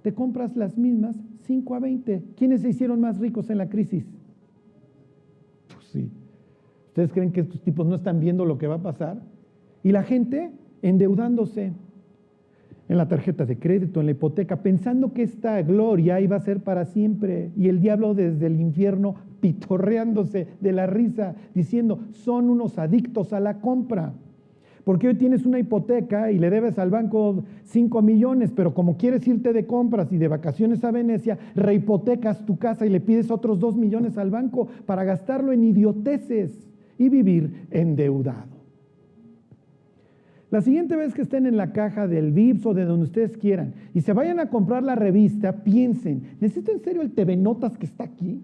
te compras las mismas 5 a 20. ¿Quiénes se hicieron más ricos en la crisis? Pues sí. ¿Ustedes creen que estos tipos no están viendo lo que va a pasar? Y la gente endeudándose en la tarjeta de crédito, en la hipoteca, pensando que esta gloria iba a ser para siempre. Y el diablo desde el infierno pitorreándose de la risa, diciendo, son unos adictos a la compra. Porque hoy tienes una hipoteca y le debes al banco 5 millones, pero como quieres irte de compras y de vacaciones a Venecia, rehipotecas tu casa y le pides otros 2 millones al banco para gastarlo en idioteces y vivir endeudado. La siguiente vez que estén en la caja del Vips o de donde ustedes quieran y se vayan a comprar la revista, piensen, ¿necesito en serio el TV Notas que está aquí?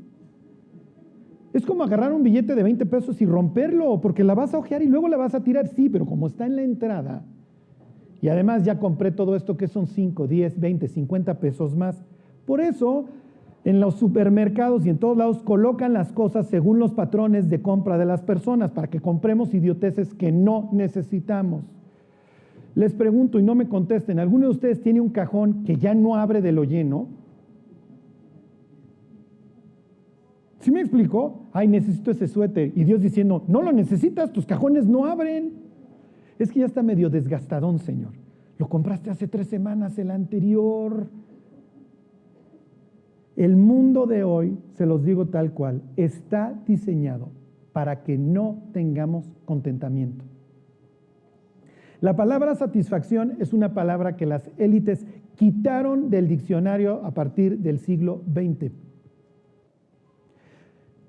Es como agarrar un billete de 20 pesos y romperlo, porque la vas a ojear y luego la vas a tirar, sí, pero como está en la entrada, y además ya compré todo esto que son 5, 10, 20, 50 pesos más. Por eso, en los supermercados y en todos lados colocan las cosas según los patrones de compra de las personas, para que compremos idioteces que no necesitamos. Les pregunto y no me contesten, ¿alguno de ustedes tiene un cajón que ya no abre de lo lleno? ¿Sí me explicó? Ay, necesito ese suéter. Y Dios diciendo, no lo necesitas, tus cajones no abren. Es que ya está medio desgastadón, Señor. Lo compraste hace 3 semanas, el anterior. El mundo de hoy, se los digo tal cual, está diseñado para que no tengamos contentamiento. La palabra satisfacción es una palabra que las élites quitaron del diccionario a partir del siglo XX.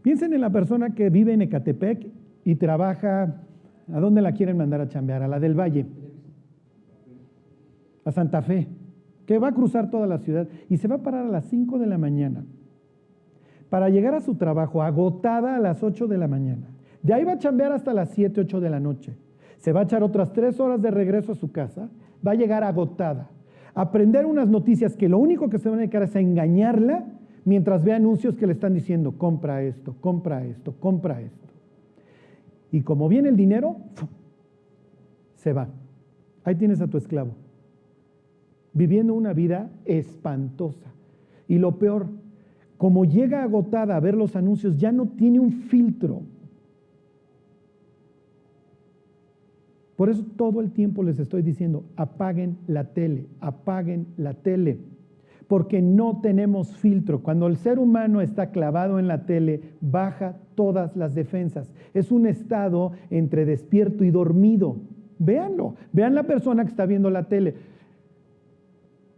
Piensen en la persona que vive en Ecatepec y trabaja, ¿a dónde la quieren mandar a chambear? A la del Valle, a Santa Fe. que va a cruzar toda la ciudad y se va a parar a las 5 de la mañana para llegar a su trabajo agotada a las 8 de la mañana. De ahí va a chambear hasta las 7, 8 de la noche. Se va a echar otras 3 horas de regreso a su casa, va a llegar agotada, a aprender unas noticias que lo único que se van a dedicar es a engañarla mientras ve anuncios que le están diciendo, compra esto, compra esto, compra esto. Y como viene el dinero, se va. Ahí tienes a tu esclavo, viviendo una vida espantosa. Y lo peor, como llega agotada a ver los anuncios, ya no tiene un filtro. Por eso todo el tiempo les estoy diciendo, apaguen la tele, porque no tenemos filtro. Cuando el ser humano está clavado en la tele, baja todas las defensas. Es un estado entre despierto y dormido. Véanlo, vean la persona que está viendo la tele.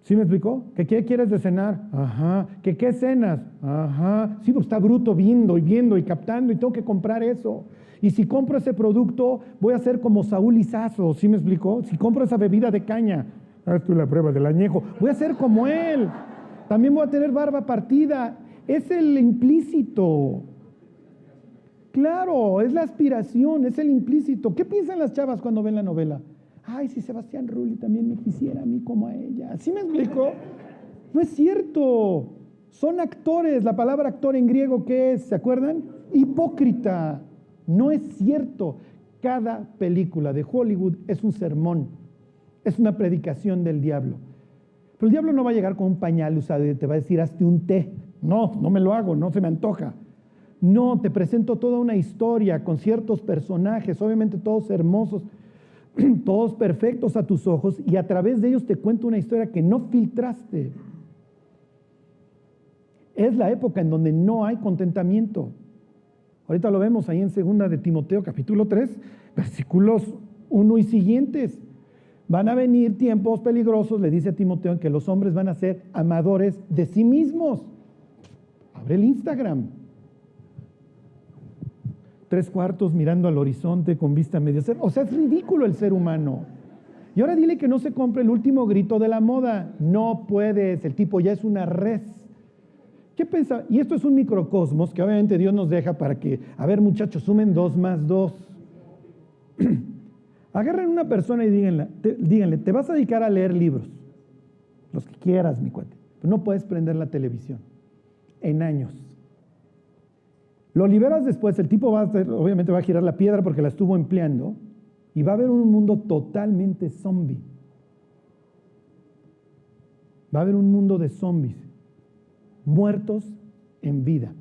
¿Sí me explicó? ¿Que qué quieres de cenar? Ajá. ¿Que qué cenas? Ajá. Sí, porque está bruto viendo y captando y tengo que comprar eso. Y si compro ese producto, voy a ser como Saúl Lizazo, ¿sí me explicó? Si compro esa bebida de caña, haz tú la prueba del añejo, voy a ser como él. También voy a tener barba partida. Es el implícito. Claro, es la aspiración, es el implícito. ¿Qué piensan las chavas cuando ven la novela? Ay, si Sebastián Rulli también me quisiera a mí como a ella. ¿Sí me explicó? No es cierto. Son actores. La palabra actor en griego, ¿qué es? ¿Se acuerdan? Hipócrita. No es cierto. Cada película de Hollywood es un sermón. Es una predicación del diablo. Pero el diablo no va a llegar con un pañal usado y te va a decir, hazte un té. No, no me lo hago, no se me antoja. No, te presento toda una historia con ciertos personajes, obviamente todos hermosos, todos perfectos a tus ojos, y a través de ellos te cuento una historia que no filtraste. Es la época en donde no hay contentamiento. Ahorita lo vemos ahí en 2 de Timoteo, capítulo 3, versículos 1 y siguientes. Van a venir tiempos peligrosos, le dice a Timoteo, en que los hombres van a ser amadores de sí mismos. Abre el Instagram. 3/4 mirando al horizonte con vista media. O sea, es ridículo el ser humano. Y ahora dile que no se compre el último grito de la moda. No puedes, el tipo ya es una res. ¿Qué piensa? Y esto es un microcosmos que obviamente Dios nos deja para que, a ver muchachos, sumen 2 más 2. Agarren una persona y díganle, te vas a dedicar a leer libros, los que quieras, mi cuate, pero no puedes prender la televisión en años. Lo liberas después, el tipo obviamente va a girar la piedra porque la estuvo empleando y va a haber un mundo totalmente zombie. Va a haber un mundo de zombies, muertos en vida,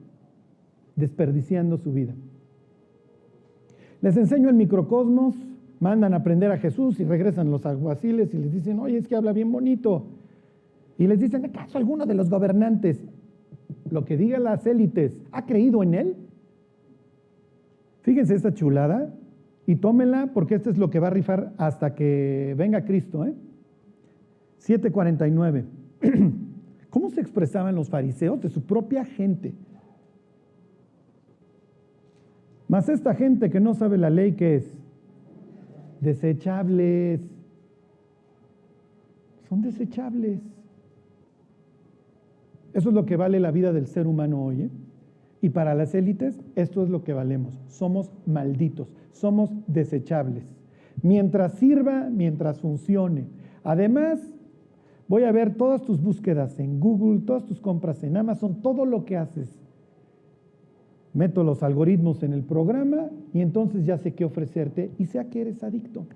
desperdiciando su vida. Les enseño el microcosmos, mandan a aprender a Jesús y regresan los alguaciles y les dicen, oye, es que habla bien bonito. Y les dicen, ¿acaso alguno de los gobernantes, lo que diga las élites, ha creído en él? Fíjense esta chulada y tómenla porque esto es lo que va a rifar hasta que venga Cristo. 7:49. ¿Cómo se expresaban los fariseos de su propia gente? Mas esta gente que no sabe la ley, ¿qué es? Desechables. Son desechables. Eso es lo que vale la vida del ser humano hoy. Y para las élites, esto es lo que valemos. Somos malditos, somos desechables. Mientras sirva, mientras funcione. Además, voy a ver todas tus búsquedas en Google, todas tus compras en Amazon, todo lo que haces. Meto los algoritmos en el programa y entonces ya sé qué ofrecerte y sé a qué eres adicto.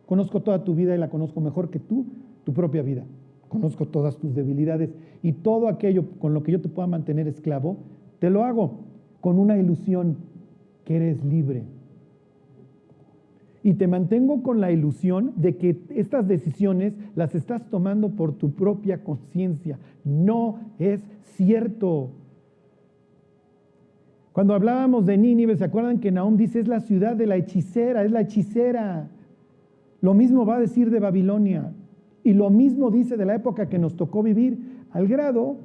Conozco toda tu vida y la conozco mejor que tú, tu propia vida. Conozco todas tus debilidades y todo aquello con lo que yo te pueda mantener esclavo, te lo hago con una ilusión que eres libre. Y te mantengo con la ilusión de que estas decisiones las estás tomando por tu propia conciencia. No es cierto. Cuando hablábamos de Nínive, ¿se acuerdan que Nahum dice es la ciudad de la hechicera? Es la hechicera. Lo mismo va a decir de Babilonia. Y lo mismo dice de la época que nos tocó vivir, al grado,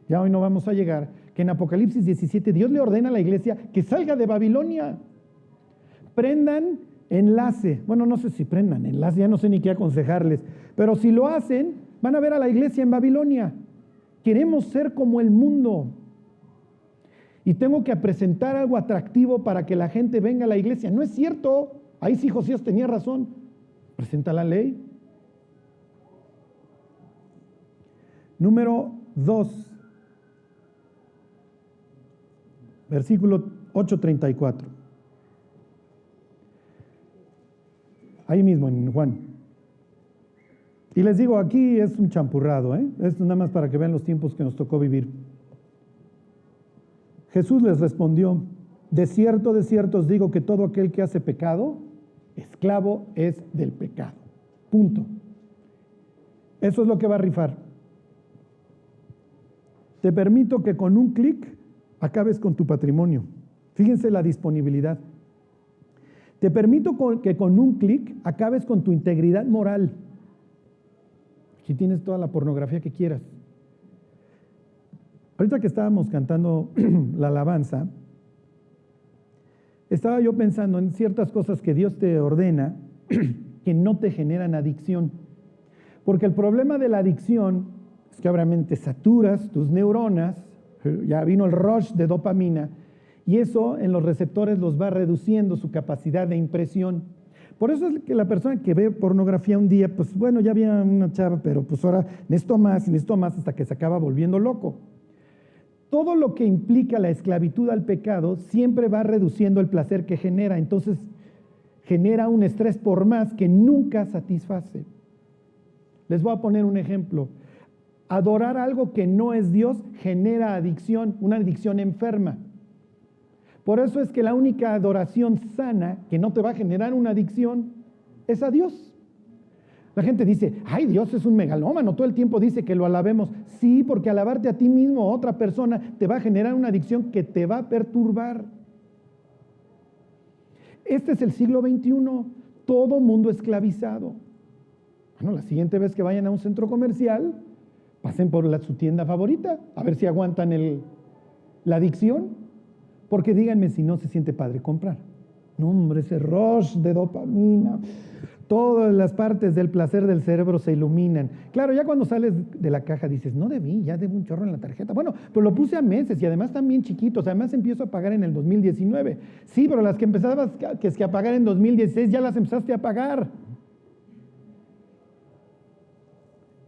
ya hoy no vamos a llegar, que en Apocalipsis 17 Dios le ordena a la iglesia que salga de Babilonia. Prendan enlace. Bueno, no sé si prendan enlace, ya no sé ni qué aconsejarles. Pero si lo hacen, Van a ver a la iglesia en Babilonia. Queremos ser como el mundo. Y tengo que presentar algo atractivo para que la gente venga a la iglesia. No es cierto. Ahí sí Josías tenía razón. Presenta la ley. Número 2. Versículo 8:34. Ahí mismo en Juan. Y les digo, aquí es un champurrado, es nada más para que vean los tiempos que nos tocó vivir. Jesús les respondió: de cierto os digo que todo aquel que hace pecado, esclavo es del pecado. Punto. Eso es lo que va a rifar. Te permito que con un clic acabes con tu patrimonio. Fíjense la disponibilidad. Te permito que con un clic acabes con tu integridad moral. Aquí tienes toda la pornografía que quieras. Ahorita que estábamos cantando la alabanza, estaba yo pensando en ciertas cosas que Dios te ordena que no te generan adicción. Porque el problema de la adicción es que obviamente saturas tus neuronas, ya vino el rush de dopamina, y eso en los receptores los va reduciendo su capacidad de impresión. Por eso es que la persona que ve pornografía un día, pues bueno, ya había una chava, pero pues ahora necesito más hasta que se acaba volviendo loco. Todo lo que implica la esclavitud al pecado siempre va reduciendo el placer que genera, entonces genera un estrés por más que nunca satisface. Les voy a poner un ejemplo. Adorar algo que no es Dios genera adicción, una adicción enferma. Por eso es que la única adoración sana que no te va a generar una adicción es a Dios. La gente dice, ay, Dios es un megalómano, todo el tiempo dice que lo alabemos. Sí, porque alabarte a ti mismo o a otra persona te va a generar una adicción que te va a perturbar. Este es el siglo XXI, todo mundo esclavizado. Bueno, la siguiente vez que vayan a un centro comercial, pasen por su tienda favorita, a ver si aguantan la adicción. Porque díganme si no se siente padre comprar. No, hombre, ese rush de dopamina, todas las partes del placer del cerebro se iluminan. Claro, ya cuando sales de la caja dices, no debí, ya debo un chorro en la tarjeta. Bueno, pero lo puse a meses y además están bien chiquitos, además empiezo a pagar en el 2019. Sí, pero las que empezabas a pagar en 2016 ya las empezaste a pagar.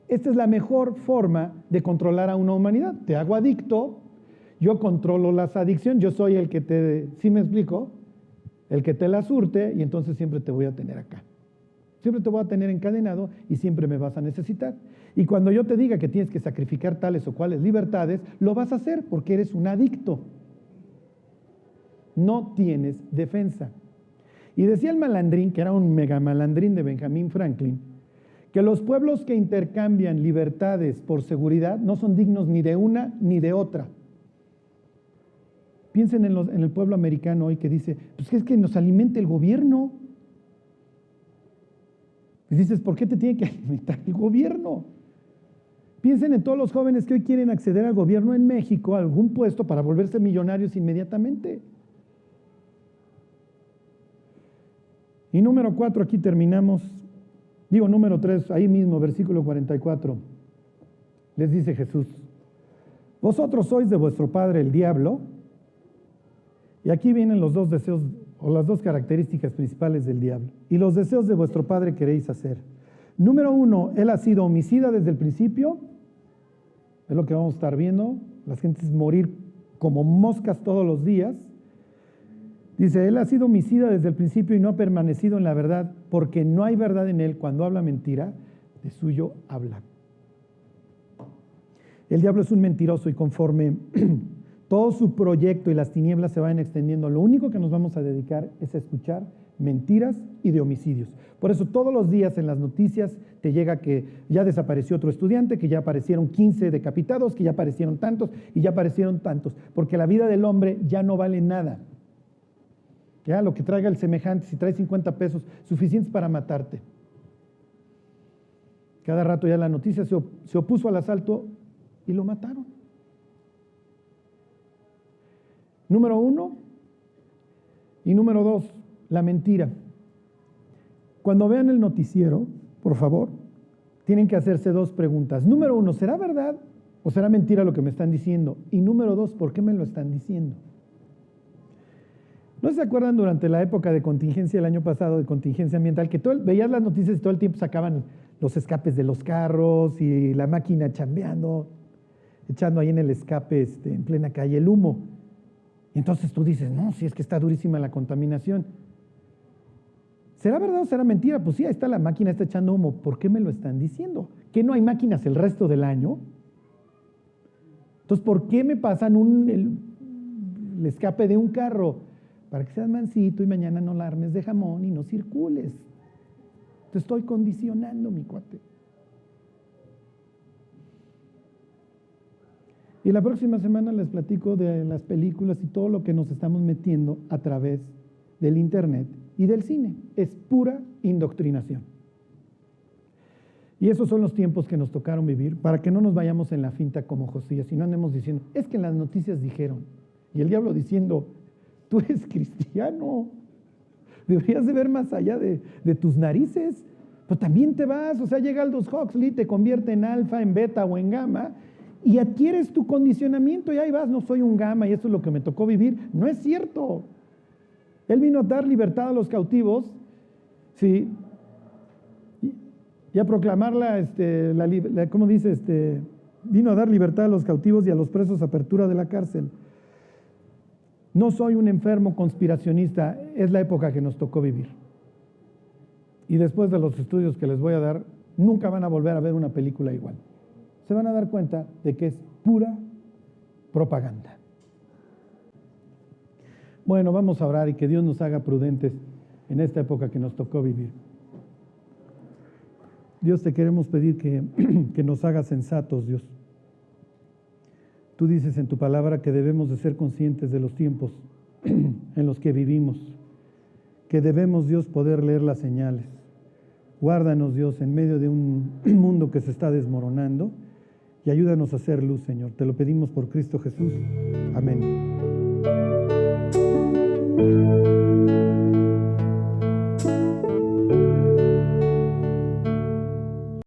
Esta es la mejor forma de controlar a una humanidad. Te hago adicto. Yo controlo las adicciones, yo soy el que ¿sí me explico? El que te la surte y entonces siempre te voy a tener acá. Siempre te voy a tener encadenado y siempre me vas a necesitar. Y cuando yo te diga que tienes que sacrificar tales o cuales libertades, lo vas a hacer porque eres un adicto. No tienes defensa. Y decía el malandrín, que era un mega malandrín de Benjamin Franklin, que los pueblos que intercambian libertades por seguridad no son dignos ni de una ni de otra. Piensen en el pueblo americano hoy que dice, pues es que nos alimenta el gobierno. Y dices, ¿por qué te tiene que alimentar el gobierno? Piensen en todos los jóvenes que hoy quieren acceder al gobierno en México, a algún puesto para volverse millonarios inmediatamente. Y número 4, aquí terminamos. Número 3, ahí mismo, versículo 44. Les dice Jesús, vosotros sois de vuestro padre el diablo. Y aquí vienen los dos deseos o las dos características principales del diablo. Y los deseos de vuestro padre queréis hacer. Número 1, él ha sido homicida desde el principio. Es lo que vamos a estar viendo. Las gentes morir como moscas todos los días. Dice, él ha sido homicida desde el principio y no ha permanecido en la verdad, porque no hay verdad en él. Cuando habla mentira, de suyo habla. El diablo es un mentiroso y conforme todo su proyecto y las tinieblas se van extendiendo, lo único que nos vamos a dedicar es a escuchar mentiras y de homicidios. Por eso todos los días en las noticias te llega que ya desapareció otro estudiante, que ya aparecieron 15 decapitados, que ya aparecieron tantos y ya aparecieron tantos, porque la vida del hombre ya no vale nada. Ya lo que traiga el semejante, si trae 50 pesos, suficientes para matarte. Cada rato ya la noticia se opuso al asalto y lo mataron. Número 1 y número 2, la mentira. Cuando vean el noticiero, por favor, tienen que hacerse dos preguntas. Número uno, ¿será verdad o será mentira lo que me están diciendo? Y número dos, ¿por qué me lo están diciendo? ¿No se acuerdan durante la época de contingencia el año pasado, de contingencia ambiental, que veías las noticias y todo el tiempo sacaban los escapes de los carros y la máquina chambeando, echando ahí en el escape en plena calle el humo? Y entonces tú dices, no, si es que está durísima la contaminación. ¿Será verdad o será mentira? Pues sí, ahí está la máquina, está echando humo. ¿Por qué me lo están diciendo? ¿Que no hay máquinas el resto del año? Entonces, ¿por qué me pasan el escape de un carro? Para que seas mansito y mañana no la armes de jamón y no circules. Te estoy condicionando, mi cuate. Y la próxima semana les platico de las películas y todo lo que nos estamos metiendo a través del internet y del cine. Es pura indoctrinación. Y esos son los tiempos que nos tocaron vivir para que no nos vayamos en la finta como Josías y no andemos diciendo, es que en las noticias dijeron. Y el diablo diciendo, tú eres cristiano, deberías de ver más allá de tus narices, pues también te vas, o sea, llega Aldous Huxley, te convierte en alfa, en beta o en gamma y adquieres tu condicionamiento y ahí vas, no soy un gamma y eso es lo que me tocó vivir. No es cierto. Él vino a dar libertad a los cautivos, sí, y a proclamarla, ¿cómo dice? Vino a dar libertad a los cautivos y a los presos, apertura de la cárcel. No soy un enfermo conspiracionista, es la época que nos tocó vivir. Y después de los estudios que les voy a dar, nunca van a volver a ver una película igual. Se van a dar cuenta de que es pura propaganda. Bueno, vamos a orar y que Dios nos haga prudentes en esta época que nos tocó vivir. Dios, te queremos pedir que nos hagas sensatos, Dios. Tú dices en tu palabra que debemos de ser conscientes de los tiempos en los que vivimos, que debemos, Dios, poder leer las señales. Guárdanos, Dios, en medio de un mundo que se está desmoronando y ayúdanos a hacer luz, Señor. Te lo pedimos por Cristo Jesús. Amén.